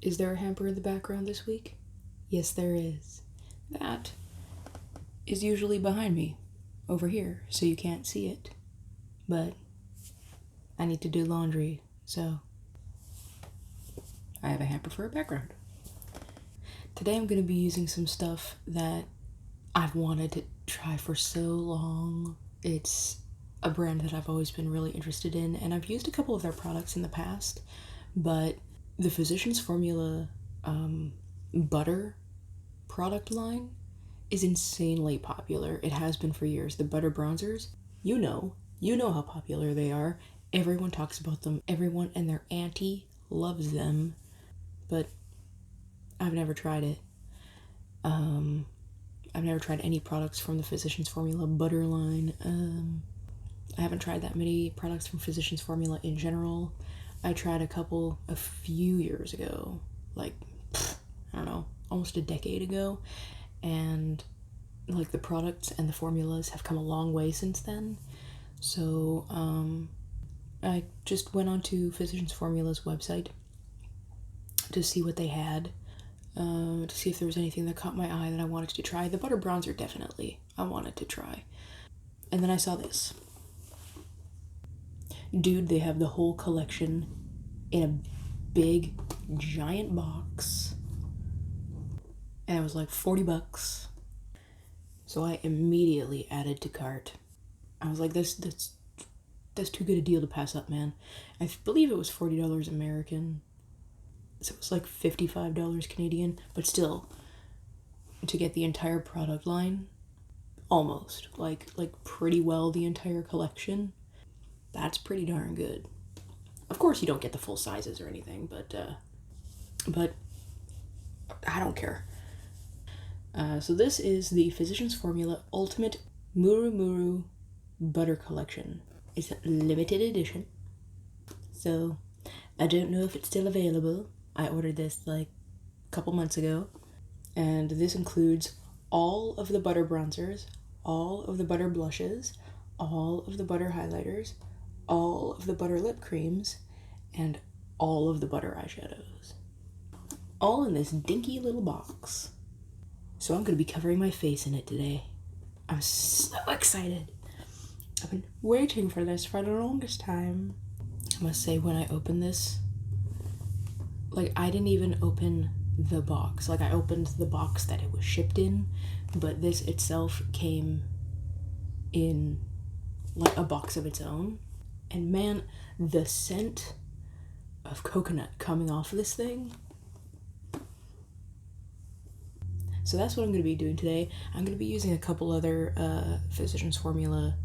Is there a hamper in the background this week? Yes, there is. That is usually behind me, over here, so you can't see it. But I need to do laundry, so I have a hamper for a background. Today I'm going to be using some stuff that I've wanted to try for so long. It's a brand that I've always been really interested in, and I've used a couple of their products in the past, but the Physicians Formula butter product line is insanely popular. It has been for years. The butter bronzers, you know how popular they are. Everyone talks about them. Everyone and their auntie loves them, but I've never tried it. I've never tried any products from the Physicians Formula butter line. I haven't tried that many products from Physicians Formula in general. I tried a few years ago, like, I don't know, almost a decade ago, and like the products and the formulas have come a long way since then. So I just went onto Physicians Formula's website to see what they had, to see if there was anything that caught my eye that I wanted to try. The butter bronzer, definitely, I wanted to try. And then I saw this. Dude, they have the whole collection in a big, giant box. And it was like $40. So I immediately added to cart. I was like, that's too good a deal to pass up, man. I believe it was $40 American. So it was like $55 Canadian, but still, to get the entire product line, almost, like pretty well the entire collection, that's pretty darn good. Of course you don't get the full sizes or anything, but I don't care. So this is the Physicians Formula Ultimate Murumuru Butter Collection. It's a limited edition, so I don't know if it's still available. I ordered this like a couple months ago, and this includes all of the butter bronzers, all of the butter blushes, all of the butter highlighters, all of the butter lip creams, and all of the butter eyeshadows. All in this dinky little box. So I'm going to be covering my face in it today. I'm so excited. I've been waiting for this for the longest time. I must say, when I opened this, like, I didn't even open the box. Like, I opened the box that it was shipped in, but this itself came in like a box of its own. And man, the scent of coconut coming off of this thing. So that's what I'm going to be doing today. I'm going to be using a couple other Physicians Formula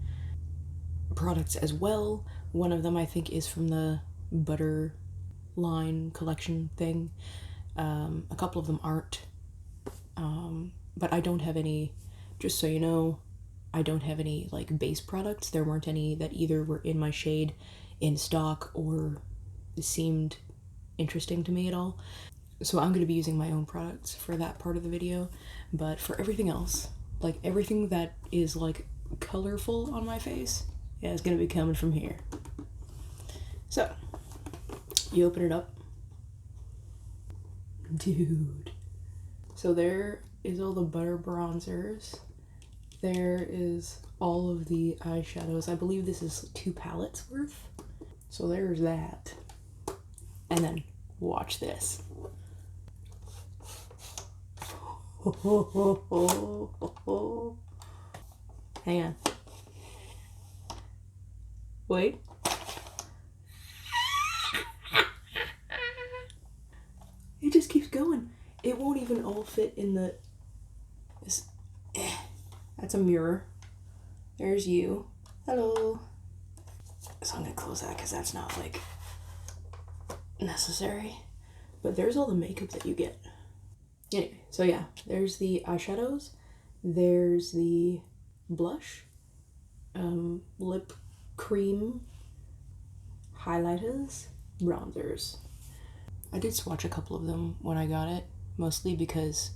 products as well. One of them I think is from the butter line collection thing. A couple of them aren't. But I don't have any, just so you know, I don't have any like base products. There weren't any that either were in my shade in stock or seemed interesting to me at all. So I'm going to be using my own products for that part of the video, but for everything else, like everything that is like colorful on my face, yeah, it's going to be coming from here. So, you open it up. Dude. So there is all the butter bronzers. There is all of the eyeshadows. I believe this is 2 palettes worth. So there's that. And then watch this. Hang on. Wait. It just keeps going. It won't even all fit in the... That's a mirror. There's you. Hello. So I'm gonna close that because that's not like necessary. But there's all the makeup that you get. Anyway, so yeah, there's the eyeshadows, there's the blush, lip cream, highlighters, bronzers. I did swatch a couple of them when I got it, mostly because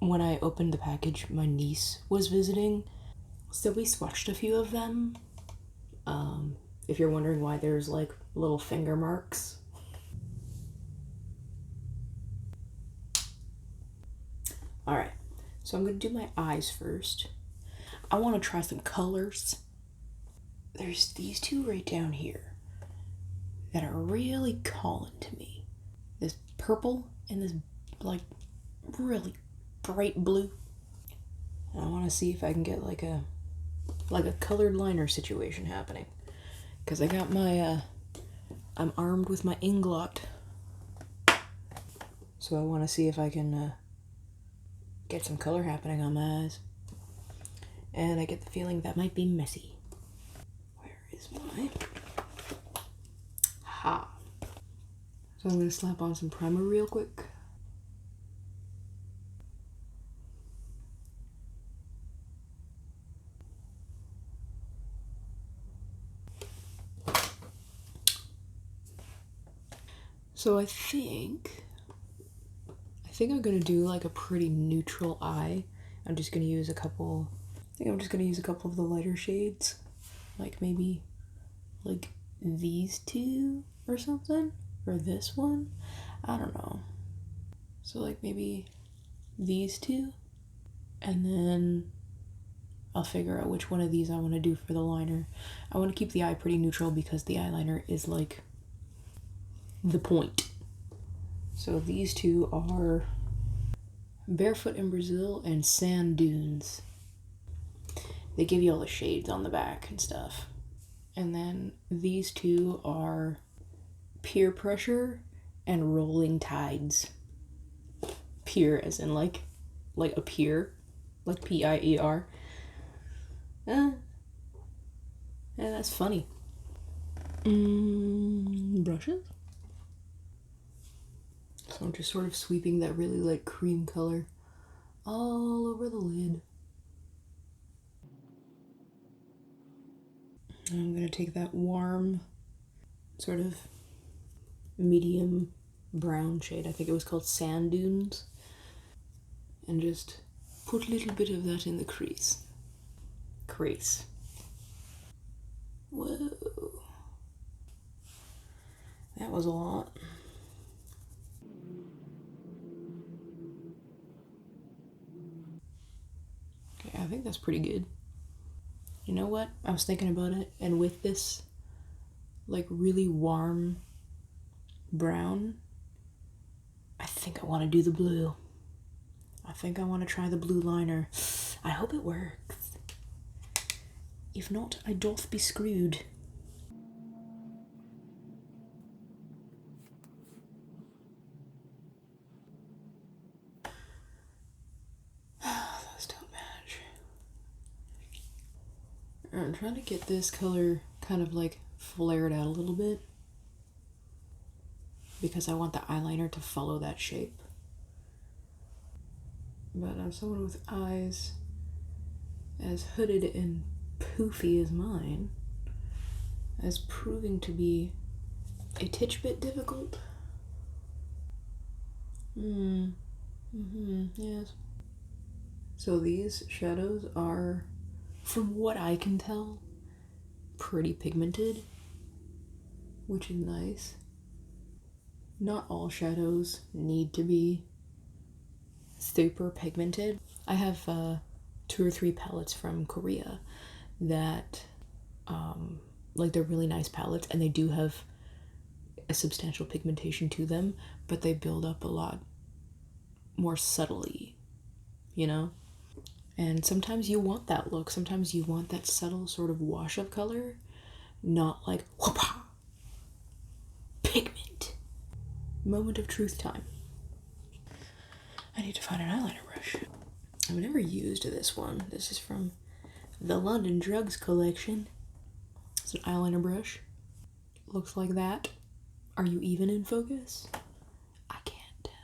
when I opened the package, my niece was visiting, so we swatched a few of them. If you're wondering why there's like little finger marks. All right, so I'm gonna do my eyes first. I want to try some colors. There's these two right down here that are really calling to me. This purple and this like really bright blue. And I want to see if I can get like a colored liner situation happening. Because I got my, I'm armed with my Inglot. So I want to see if I can get some color happening on my eyes. And I get the feeling that might be messy. Where is my... Ha! So I'm going to slap on some primer real quick. So I think I'm gonna do like a pretty neutral eye. I'm just gonna use a couple, I think I'm just gonna use a couple of the lighter shades. Like maybe like these two or something, or this one, I don't know. So like maybe these two, and then I'll figure out which one of these I want to do for the liner. I want to keep the eye pretty neutral because the eyeliner is like the point. So these two are Barefoot in Brazil and Sand Dunes. They give you all the shades on the back and stuff. And then these two are Peer Pressure and Rolling Tides. Peer as in like a pier, like P-I-E-R. Yeah, that's funny. Brushes? So I'm just sort of sweeping that really like cream color all over the lid. And I'm gonna take that warm, sort of medium brown shade, I think it was called Sand Dunes, and just put a little bit of that in the crease. Whoa. That was a lot. Okay, I think that's pretty good. You know what? I was thinking about it, and with this like really warm brown, I think I want to do the blue. I think I want to try the blue liner. I hope it works. If not, I doth be screwed. Those don't match. I'm trying to get this color kind of like flared out a little bit because I want the eyeliner to follow that shape. But I'm someone with eyes as hooded and poofy as mine, as proving to be a titch bit difficult. Yes. So these shadows are, from what I can tell, pretty pigmented, which is nice. Not all shadows need to be super pigmented. I have 2 or 3 palettes from Korea that like they're really nice palettes, and they do have a substantial pigmentation to them, but they build up a lot more subtly, you know? And sometimes you want that look. Sometimes you want that subtle sort of wash of color, not like whoop-ah, pigment. Moment of truth time. I need to find an eyeliner brush. I've never used this one. This is from the London Drugs collection. It's an eyeliner brush. Looks like that. Are you even in focus? I can't tell.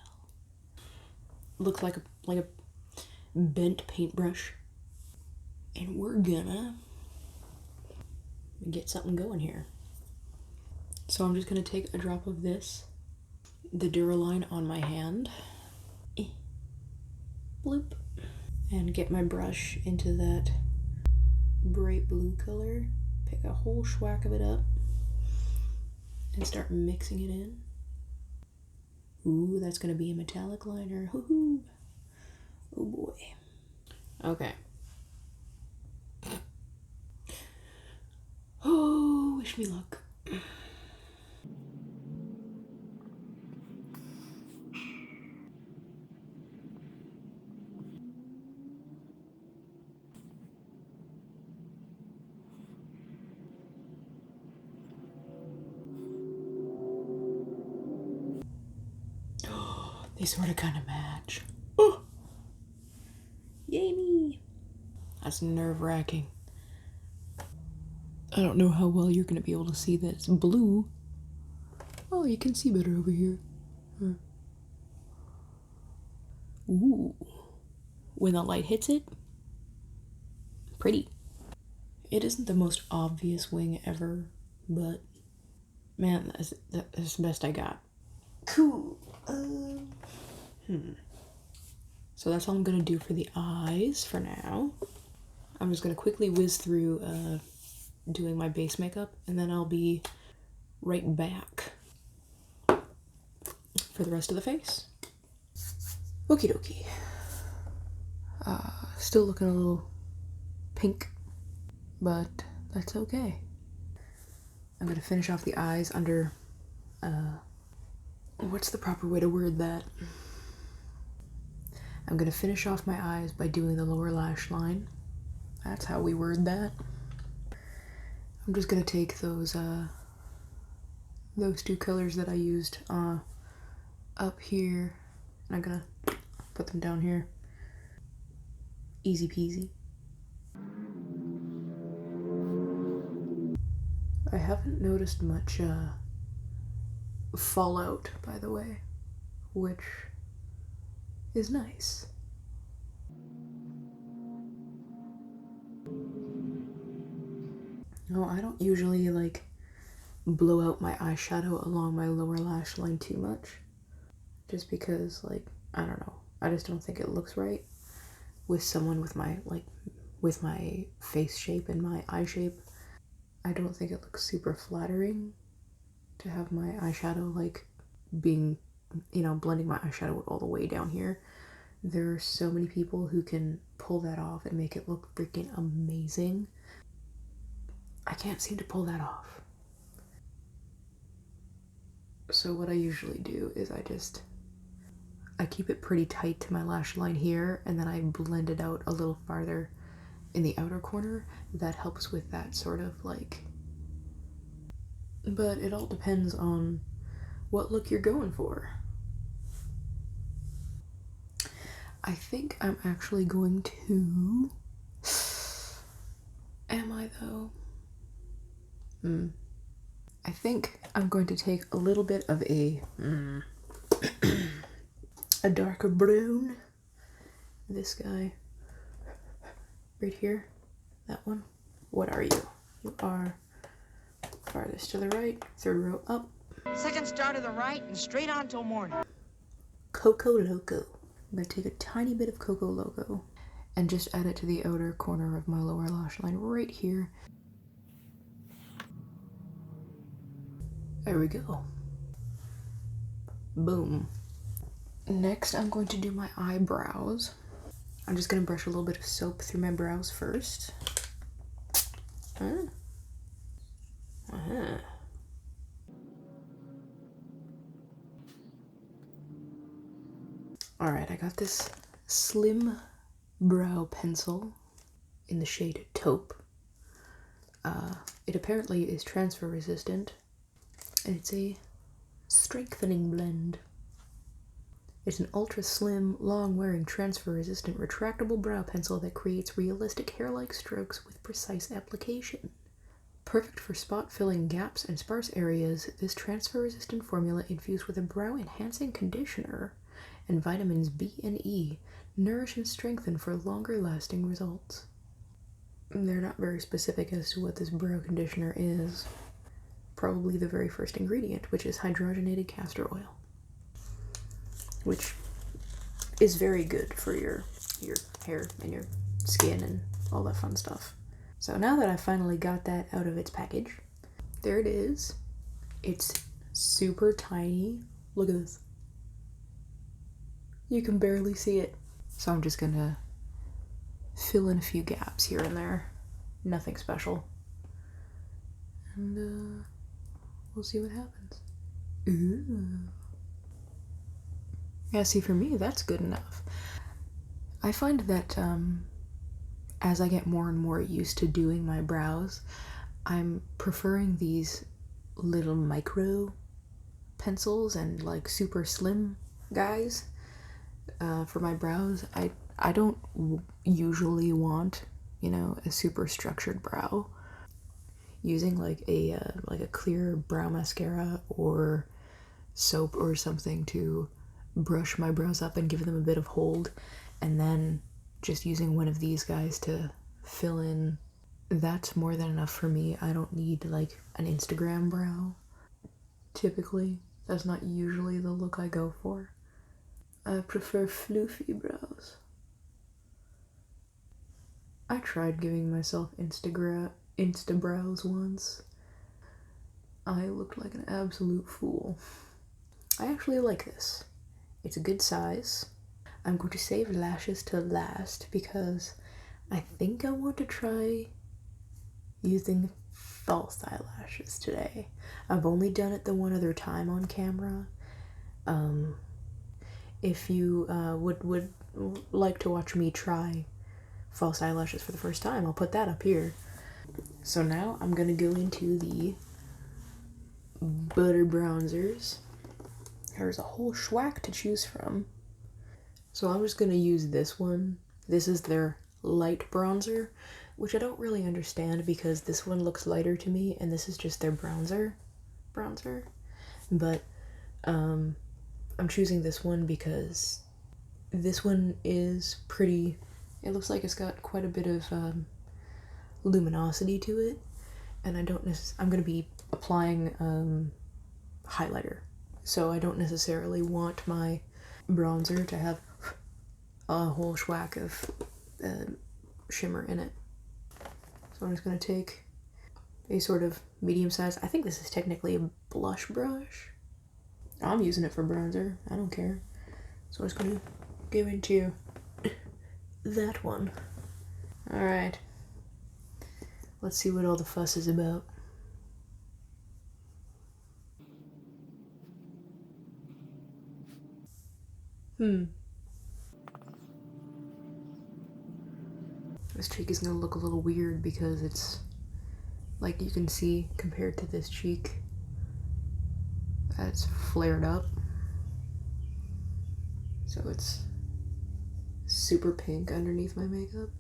Looks like a bent paintbrush. And we're gonna get something going here. So I'm just gonna take a drop of this, the Duraline, on my hand. Bloop. And get my brush into that bright blue color. Pick a whole schwack of it up and start mixing it in. Ooh, that's gonna be a metallic liner. Hoo-hoo. Oh boy. Okay. Oh, wish me luck. They sort of kind of match. Oh! Yay me! That's nerve-wracking. I don't know how well you're gonna be able to see that it's blue. Oh, you can see better over here. Ooh. When the light hits it, pretty. It isn't the most obvious wing ever, but man, that's the best I got. Cool. So that's all I'm gonna do for the eyes for now. I'm just gonna quickly whiz through doing my base makeup, and then I'll be right back for the rest of the face. Okie dokie. Still looking a little pink, but that's okay. I'm gonna finish off the eyes under, what's the proper way to word that? I'm gonna finish off my eyes by doing the lower lash line. That's how we word that. I'm just gonna take those two colors that I used up here, and I'm gonna put them down here. Easy peasy. I haven't noticed much fallout, by the way, which is nice. No, I don't usually like blow out my eyeshadow along my lower lash line too much, just because, like, I don't know, I just don't think it looks right with someone with my face shape and my eye shape. I don't think it looks super flattering to have my eyeshadow like being, you know, blending my eyeshadow all the way down here. There are so many people who can pull that off and make it look freaking amazing. I can't seem to pull that off. So what I usually do is I keep it pretty tight to my lash line here, and then I blend it out a little farther in the outer corner. That helps with that sort of like, but it all depends on what look you're going for. I think I'm actually going to, am I though? I think I'm going to take a little bit of a darker brown. This guy right here, that one. What are you? You are farthest to the right, third row up. Second star to the right and straight on till morning. Coco Loco. I'm gonna take a tiny bit of Coco Loco and just add it to the outer corner of my lower lash line right here. There we go. Boom. Next, I'm going to do my eyebrows. I'm just gonna brush a little bit of soap through my brows first. Alright, I got this slim brow pencil in the shade Taupe. It apparently is transfer resistant, and it's a strengthening blend. It's an ultra slim, long-wearing, transfer-resistant, retractable brow pencil that creates realistic hair-like strokes with precise application. Perfect for spot-filling gaps and sparse areas, this transfer-resistant formula infused with a brow-enhancing conditioner and vitamins B and E nourish and strengthen for longer-lasting results. They're not very specific as to what this brow conditioner is. Probably the very first ingredient, which is hydrogenated castor oil, which is very good for your hair and your skin and all that fun stuff. So now that I finally got that out of its package, there it is. It's super tiny. Look at this. You can barely see it. So I'm just gonna fill in a few gaps here and there. Nothing special. And we'll see what happens. Ooh. Yeah, see, for me, that's good enough. I find that as I get more and more used to doing my brows, I'm preferring these little micro pencils and like super slim guys for my brows. I don't usually want, you know, a super structured brow. Using like a clear brow mascara or soap or something to brush my brows up and give them a bit of hold, and then just using one of these guys to fill in, that's more than enough for me. I don't need like an Instagram brow. Typically, that's not usually the look I go for. I prefer floofy brows. I tried giving myself Insta brows once. I looked like an absolute fool. I actually like this. It's a good size. I'm going to save lashes to last because I think I want to try using false eyelashes today. I've only done it the one other time on camera. If you would like to watch me try false eyelashes for the first time, I'll put that up here. So now I'm gonna go into the butter bronzers. There's a whole schwack to choose from. So I'm just gonna use this one. This is their light bronzer, which I don't really understand because this one looks lighter to me and this is just their bronzer. But I'm choosing this one because this one is pretty. It looks like it's got quite a bit of luminosity to it, and I'm gonna be applying highlighter, so I don't necessarily want my bronzer to have a whole schwack of shimmer in it. So I'm just gonna take a sort of medium size. I think this is technically a blush brush. I'm using it for bronzer. I don't care. So I'm just gonna go into that one. All right. Let's see what all the fuss is about. This cheek is gonna look a little weird because it's, like you can see compared to this cheek, it's flared up. So it's super pink underneath my makeup.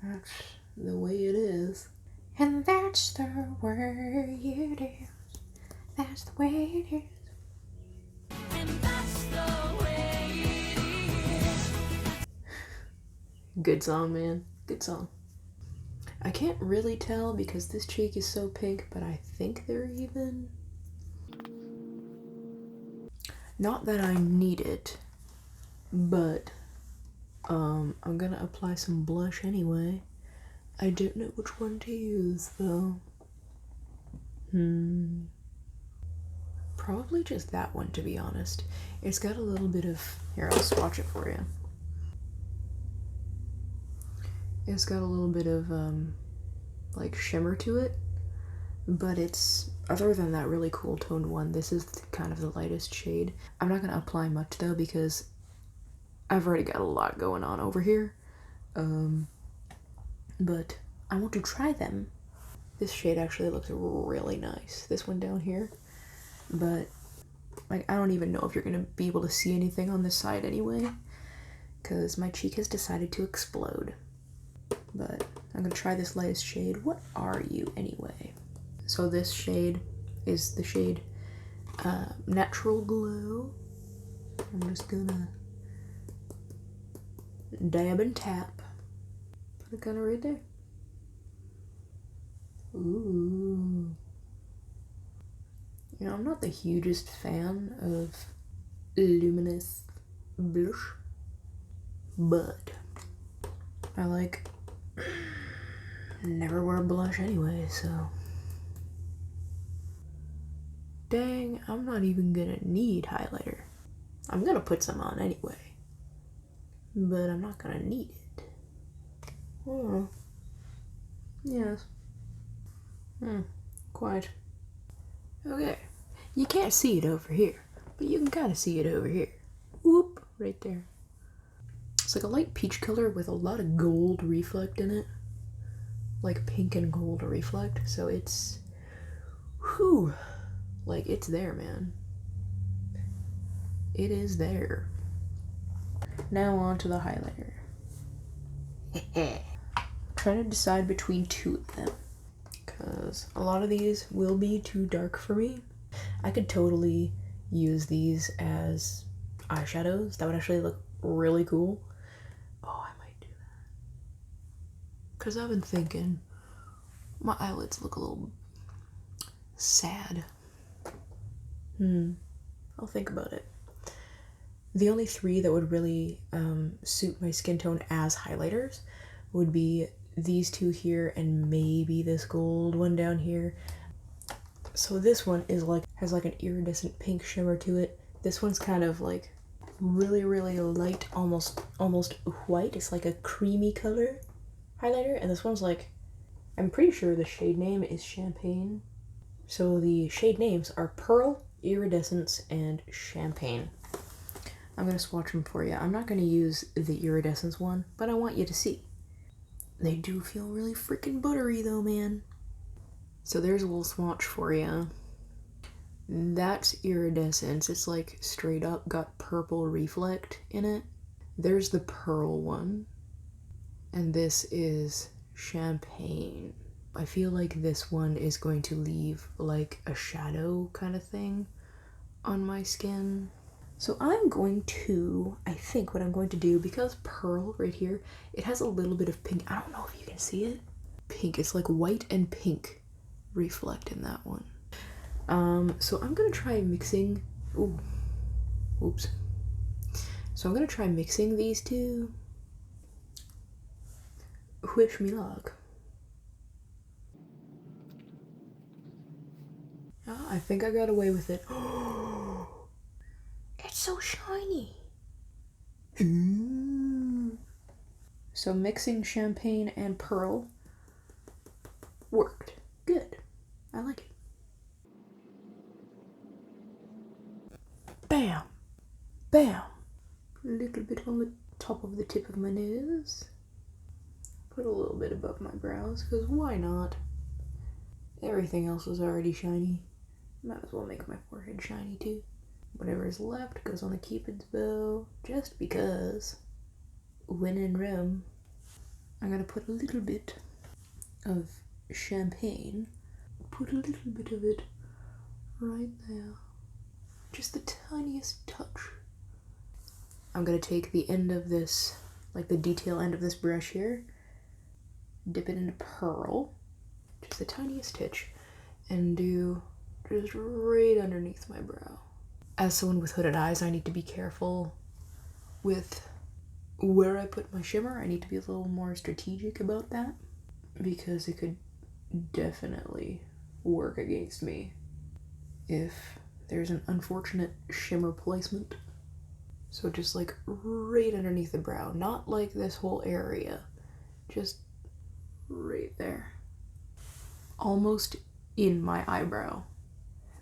That's the way it is. And that's the way it is. That's the way it is. And that's the way it is. Good song, man. Good song. I can't really tell because this cheek is so pink, but I think they're even. Not that I need it, but I'm gonna apply some blush anyway. I don't know which one to use though. Probably just that one, to be honest. It's got a little bit of, here, I'll swatch it for you. It's got a little bit of like shimmer to it, but it's, other than that really cool toned one, this is kind of the lightest shade. I'm not gonna apply much though because I've already got a lot going on over here. But I want to try them. This shade actually looks really nice, this one down here. But like, I don't even know if you're gonna be able to see anything on this side anyway, because my cheek has decided to explode. But I'm gonna try this lightest shade. What are you anyway? So this shade is the shade Natural Glow. I'm just gonna dab and tap. Put it kind of right there. Ooh. You know, I'm not the hugest fan of luminous blush, but I like never wear blush anyway, so. Dang, I'm not even gonna need highlighter. I'm gonna put some on anyway. but I'm not gonna need it. Oh, yes. Quite. Okay, you can't see it over here, but you can kind of see it over here. Whoop, right there. It's like a light peach color with a lot of gold reflect in it. Like pink and gold reflect, so it's, whew, like it's there, man. It is there. Now on to the highlighter. Trying to decide between two of them, because a lot of these will be too dark for me. I could totally use these as eyeshadows. That would actually look really cool. Oh, I might do that. Because I've been thinking my eyelids look a little sad. I'll think about it. The only three that would really suit my skin tone as highlighters would be these two here and maybe this gold one down here. So this one is like, has like an iridescent pink shimmer to it. This one's kind of like really, really light, almost white. It's like a creamy color highlighter. And this one's like, I'm pretty sure the shade name is Champagne. So the shade names are Pearl, Iridescence, and Champagne. I'm gonna swatch them for you. I'm not gonna use the iridescence one, but I want you to see. They do feel really freaking buttery though, man. So there's a little swatch for you. That's iridescence. It's like straight up got purple reflect in it. There's the pearl one. And this is Champagne. I feel like this one is going to leave like a shadow kind of thing on my skin. So I'm going to, I think what I'm going to do, because pearl right here, it has a little bit of pink. I don't know if you can see it. Pink, it's like white and pink reflect in that one. So I'm gonna try mixing, oops. So I'm gonna try mixing these two. Wish me luck. I think I got away with it. It's so shiny. So mixing Champagne and Pearl worked. Good. I like it. Bam. Bam. A little bit on the top of the tip of my nose. Put a little bit above my brows, because why not? Everything else is already shiny. Might as well make my forehead shiny too. Whatever is left goes on a Cupid's bow, just because. When in Rome, I'm gonna put a little bit of Champagne. Put a little bit of it right there. Just the tiniest touch. I'm gonna take the end of this, like the detail end of this brush here, dip it into Pearl, just the tiniest touch, and do just right underneath my brow. As someone with hooded eyes, I need to be careful with where I put my shimmer. I need to be a little more strategic about that, because it could definitely work against me if there's an unfortunate shimmer placement. So just like right underneath the brow, not like this whole area, just right there. Almost in my eyebrow.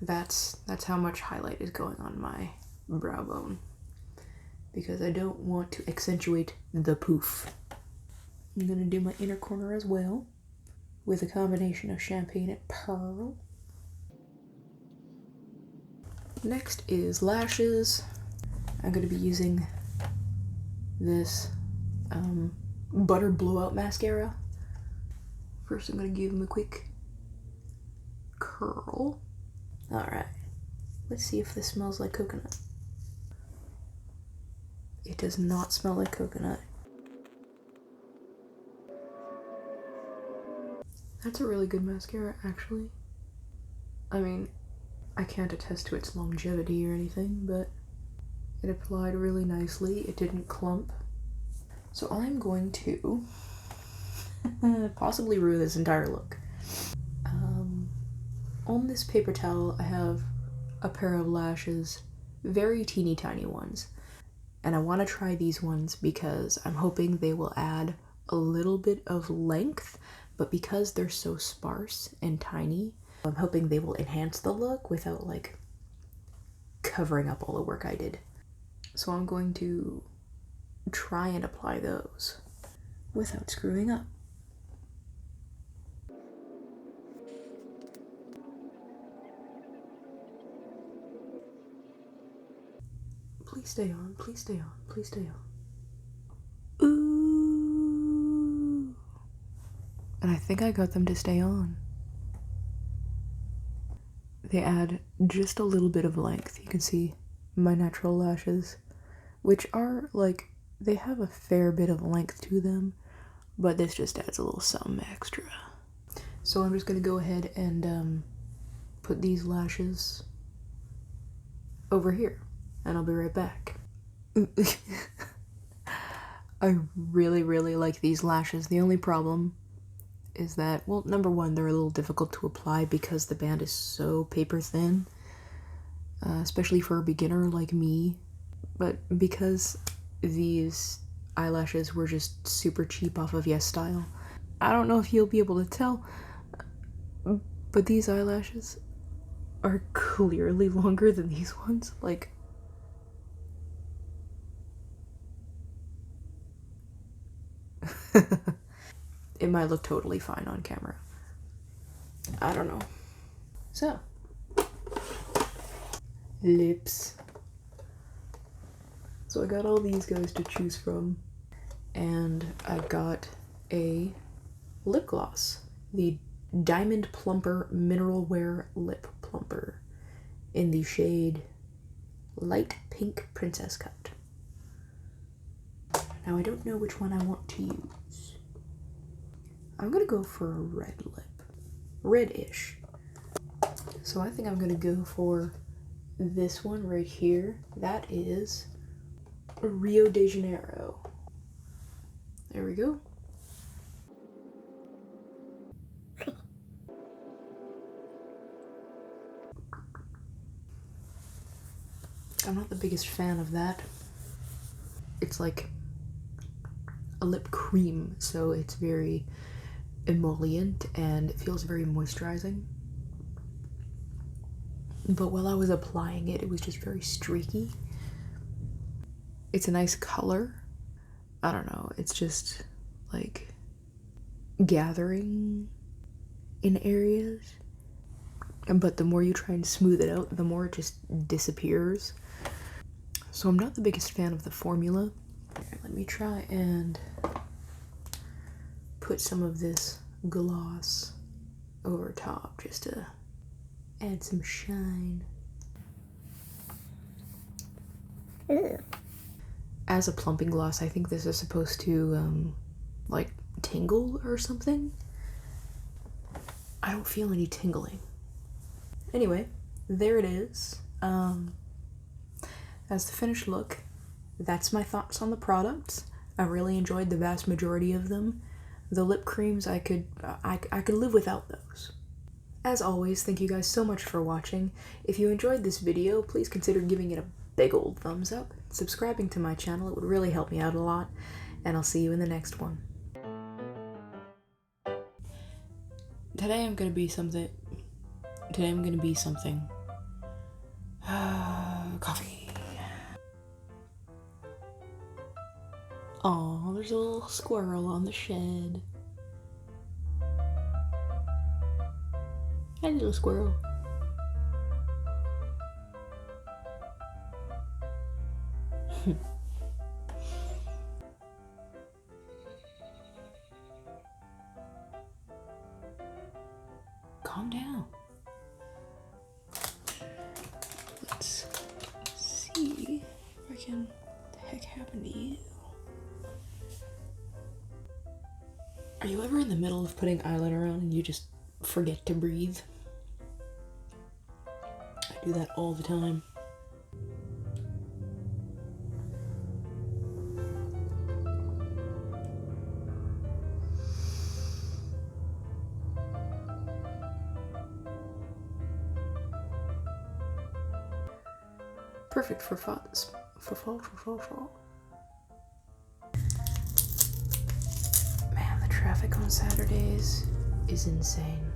That's how much highlight is going on my brow bone, because I don't want to accentuate the poof. I'm gonna do my inner corner as well, with a combination of Champagne and Pearl. Next is lashes. I'm gonna be using this Butter Blowout Mascara. First I'm gonna give them a quick curl. Alright, let's see if this smells like coconut. It does not smell like coconut. That's a really good mascara, actually. I mean, I can't attest to its longevity or anything, but it applied really nicely. It didn't clump. So I'm going to possibly ruin this entire look. On this paper towel, I have a pair of lashes, very teeny tiny ones. And I want to try these ones because I'm hoping they will add a little bit of length, but because they're so sparse and tiny, I'm hoping they will enhance the look without like covering up all the work I did. So I'm going to try and apply those without screwing up. Please stay on, please stay on, please stay on. Ooh. And I think I got them to stay on. They add just a little bit of length. You can see my natural lashes, which are like, they have a fair bit of length to them, but this just adds a little something extra. So I'm just gonna go ahead and put these lashes over here, and I'll be right back. I really, really like these lashes. The only problem is that, well, number one, they're a little difficult to apply because the band is so paper thin, especially for a beginner like me. But because these eyelashes were just super cheap off of YesStyle, I don't know if you'll be able to tell, but these eyelashes are clearly longer than these ones. Like, it might look totally fine on camera. I don't know. So, lips. So I got all these guys to choose from, and I got a lip gloss, the Diamond Plumper Mineral Wear Lip Plumper in the shade Light Pink Princess Cut. Now I don't know which one I want to use. I'm gonna go for a red lip. Red-ish. So I think I'm gonna go for this one right here. That is Rio de Janeiro. There we go. I'm not the biggest fan of that. It's like a lip cream, so it's very emollient and it feels very moisturizing. But while I was applying it, it was just very streaky. It's a nice color. I don't know, it's just like gathering in areas. But the more you try and smooth it out, the more it just disappears. So I'm not the biggest fan of the formula. Let me try and put some of this gloss over top just to add some shine. Ew. As a plumping gloss, I think this is supposed to like tingle or something. I don't feel any tingling. Anyway, there it is. As the finished look, that's my thoughts on the products. I really enjoyed the vast majority of them. The lip creams, I could live without those. As always, thank you guys so much for watching. If you enjoyed this video, please consider giving it a big old thumbs up. Subscribing to my channel, it would really help me out a lot. And I'll see you in the next one. Today I'm gonna be something. Coffee. Aw, there's a little squirrel on the shed. Hi, little squirrel. Calm down. Let's see if I can. What the heck happened to you? Are you ever in the middle of putting eyeliner on and you just forget to breathe? I do that all the time. Perfect for Man, the traffic on Saturdays is insane.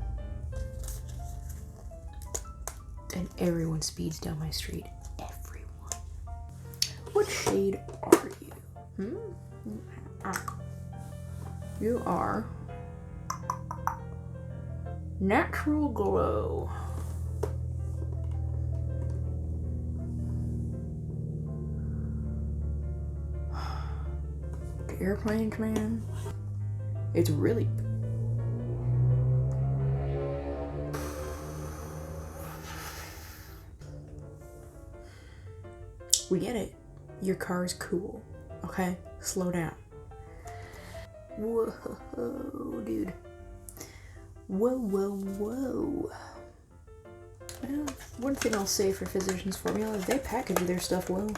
And everyone speeds down my street. Everyone. What shade are you? You are Natural Glow. The airplanes, man. It's really... We get it. Your car is cool. Okay? Slow down. Whoa, dude. Whoa. Well, one thing I'll say for Physicians Formula is they package their stuff well.